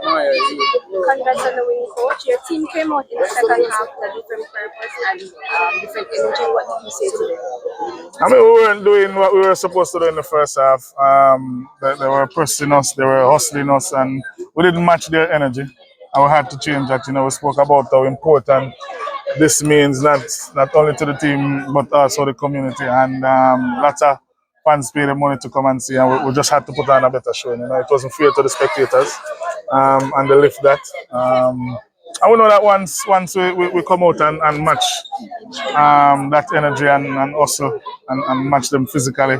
admire you. Congrats on the win, coach. Your team came out in the second half with a different purpose and different energy. What did you say today? I mean, we weren't doing what we were supposed to do in the first half. They were pressing us, they were hustling us, and we didn't match their energy. And we had to change that. We spoke about how important this means, not only to the team, but also the community. And lots of fans pay the money to come and see, and we just had to put on a better show. It wasn't fair to the spectators, and they lift that. And we know that once we come out and match that energy and hustle and match them physically,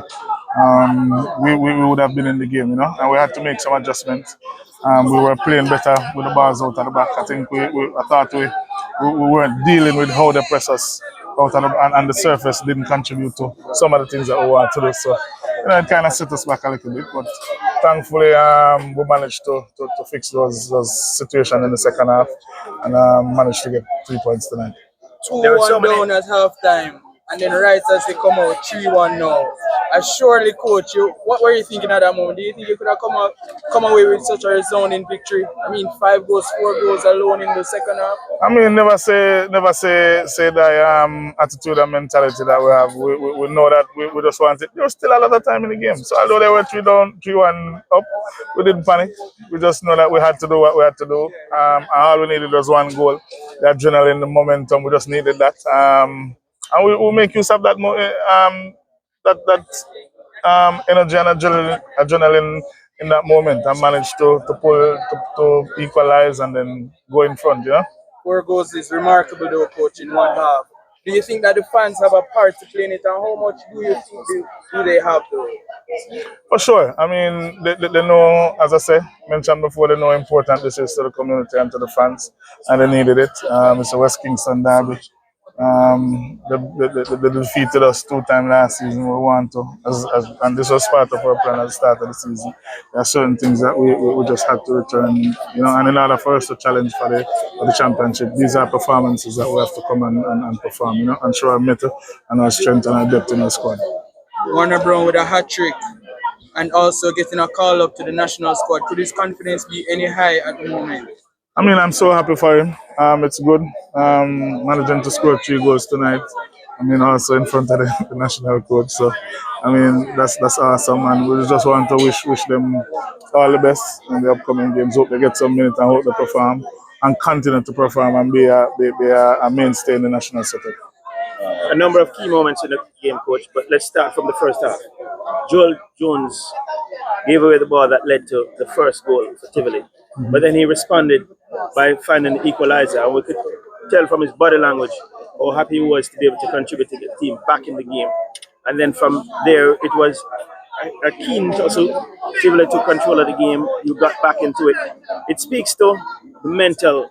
we would have been in the game, and we had to make some adjustments. We were playing better with the balls out at the back. I think I thought we weren't dealing with how they press us out and the surface didn't contribute to some of the things that we want to do. So it kind of set us back a little bit, but thankfully we managed to fix those situations in the second half and managed to get 3 points tonight. 2-1 down at halftime, and then right as they come out 3-1 now. Surely, coach, what were you thinking at that moment? Do you think you could have come away with such a resounding victory? I mean, 5 goals, 4 goals alone in the second half. I mean, never say that attitude and mentality that we have. We know that we just want it. There's still a lot of time in the game. So although they were 3-1 up, we didn't panic. We just know that we had to do what we had to do. And all we needed was 1 goal. The adrenaline, the momentum, we just needed that. And we'll make use of that energy and adrenaline in that moment. I managed to pull to equalize and then go in front. 4 goals is remarkable though, coach, in 1 half. Do you think that the fans have a part to play in it, and how much do you think do they have though? For sure. I mean, they know, as I mentioned before, they know how important this is to the community and to the fans, and they needed it. It's a West Kingston derby. They defeated us 2 times last season. We want to, and this was part of our plan at the start of the season. There are certain things that we just had to return, and in order for us to challenge for the championship, these are performances that we have to come and perform, and show our mettle and our strength and our depth in our squad. Warner Brown with a hat-trick and also getting a call up to the national squad. Could his confidence be any high at the moment? I mean, I'm so happy for him. It's good managing to score 3 goals tonight. I mean, also in front of the national coach. So, I mean, that's awesome. And we just want to wish them all the best in the upcoming games. Hope they get some minutes and hope they perform and continue to perform and be a mainstay in the national setup. A number of key moments in the game, coach. But let's start from the first half. Joel Jones gave away the ball that led to the first goal for Tivoli. But then he responded by finding the equalizer. And we could tell from his body language how happy he was to be able to contribute to the team back in the game. And then from there, it was a keen tussle. Tivoli took control of the game. You got back into it. It speaks to the mental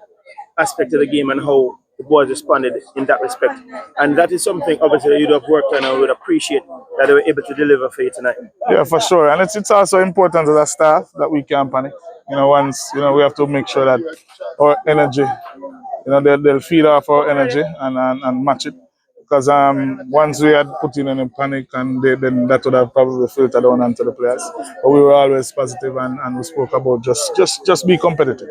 aspect of the game and how the boys responded in that respect. And that is something, obviously, you'd have worked on and would appreciate that they were able to deliver for you tonight. Yeah, for sure. And it's also important as a staff that we can't panic. Once, we have to make sure that our energy, they'll feed off our energy and match it. Because once we had put in any panic, and then that would have probably filtered down onto the players. But we were always positive and we spoke about just be competitive.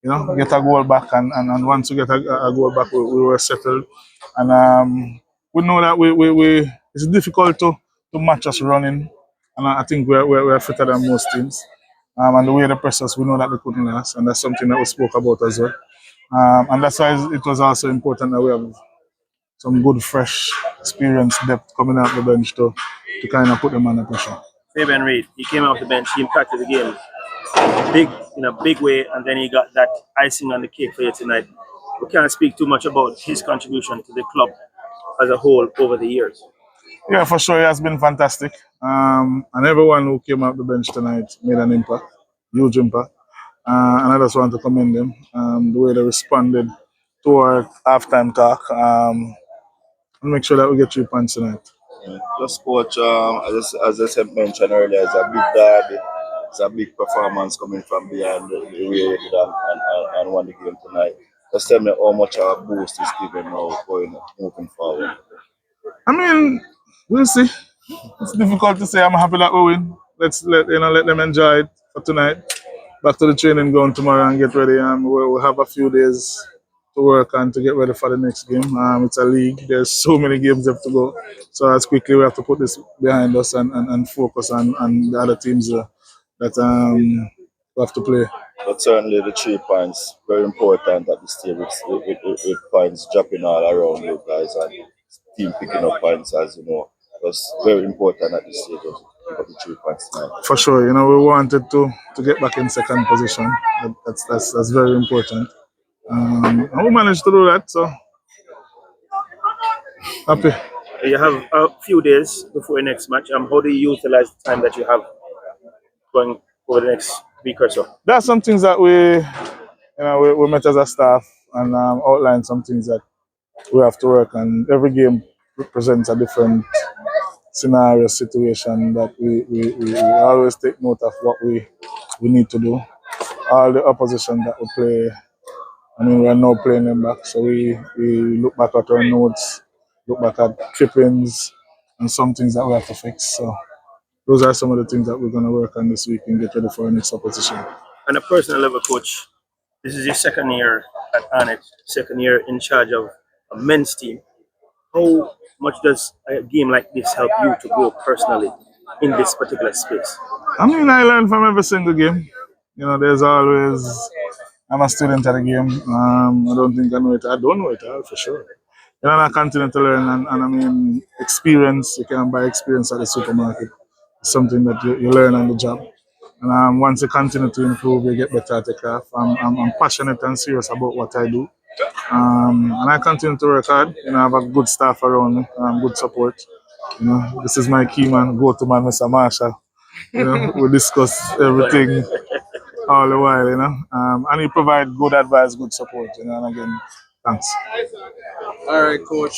Get a goal back, and once we get a goal back, we were settled. And we know that we it's difficult to match us running. And I think we're fitter than most teams. And the way they press us, we know that they couldn't last, and that's something that we spoke about as well. And that's why it was also important that we have some good, fresh, experienced depth coming out the bench to kind of put them under pressure. Fabian Reid, he came off the bench, he impacted the game in a big way, and then he got that icing on the cake for you tonight. We can't speak too much about his contribution to the club as a whole over the years. Yeah, for sure, he has been fantastic. And everyone who came out the bench tonight made an impact, huge impact. And I just want to commend them, the way they responded to our halftime talk, and make sure that we get 3 points tonight. Just coach, as I mentioned earlier, it's a big derby. It's a big performance coming from behind the way you did and won the game tonight. Just tell me how much our boost is given now moving forward. I mean, we'll see. It's difficult to say. I'm happy that we win. Let them enjoy it for tonight. back to the training ground tomorrow and get ready. We'll have a few days to work and to get ready for the next game. It's a league. There's so many games left to go. So as quickly we have to put this behind us and focus on the other teams that we have to play. But certainly the 3 points very important at this stage with points dropping all around you guys and team picking up points as you know. That's very important at this stage to pick up the 3 points tonight. For sure, we wanted to get back in second position. That's very important. And we managed to do that, so happy. You have a few days before your next match. How do you utilize the time that you have going over the next week or so? There are some things that we met as a staff and outlined some things that we have to work on. Every game represents a different scenario, situation that we always take note of what we need to do. All the opposition that we play, we are now playing them back, so we look back at our notes, look back at clippings, and some things that we have to fix. So those are some of the things that we're going to work on this week and get ready for our next opposition. On a personal level, coach, this is your second year at Arnett, second year in charge of a men's team. How much does a game like this help you to grow personally in this particular space? I learn from every single game. There's always, I'm a student at the game. I don't think I know it. I don't know it all for sure. And I continue to learn, and experience. You can buy experience at the supermarket. It's something that you learn on the job. And once you continue to improve, you get better at the craft. I'm passionate and serious about what I do. And I continue to work hard. I have a good staff around me, good support. This is my key man, go-to man, Mr. Marshall. We discuss everything all the while, and he provide good advice, good support, and again, thanks. All right, coach.